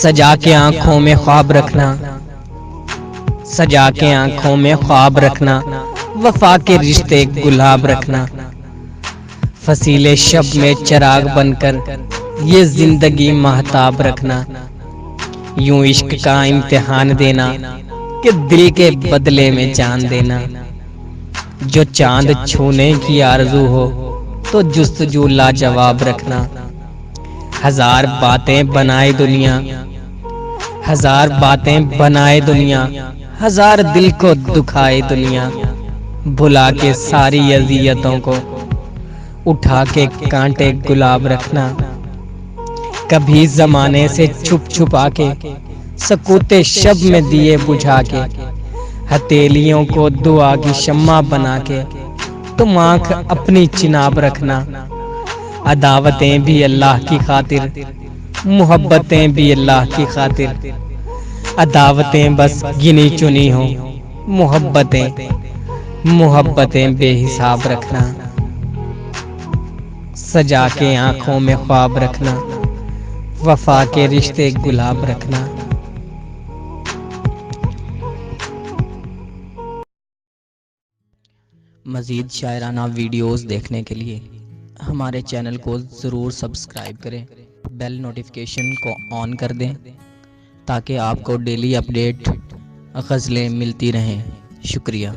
सजा के आंखों में ख्वाब रखना, सजा के आंखों में ख्वाब रखना, वफा के रिश्ते गुलाब रखना, फसीले शब में चिराग बनकर ये जिंदगी महताब रखना। यूं इश्क का इम्तिहान देना कि दिल के बदले में जान देना। जो चांद छूने की आरज़ू हो तो जुस्तजू लाजवाब रखना। हजार बातें बनाए दुनिया, हजार बातें बनाए दुनिया, हजार दिल को दुखाए दुनिया। भुला के सारी अज़ियतों को उठा के कांटे गुलाब रखना। कभी जमाने से छुप छुपा के सकूते शब में दिए बुझा के, हथेलियों को दुआ की शम्मा बना के तुम आंख अपनी चिनाब रखना। अदावतें भी अल्लाह की खातिर, मोहब्बतें भी अल्लाह की खातिर। अदावतें बस गिनी चुनी हो, मोहब्बतें बेहिसाब रखना। सजा के आंखों में ख्वाब रखना, वफा के रिश्ते गुलाब रखना। मज़ीद शायराना वीडियोस देखने के लिए हमारे चैनल को ज़रूर सब्सक्राइब करें, बेल नोटिफिकेशन को ऑन कर दें ताकि आपको डेली अपडेट गज़लें मिलती रहें। शुक्रिया।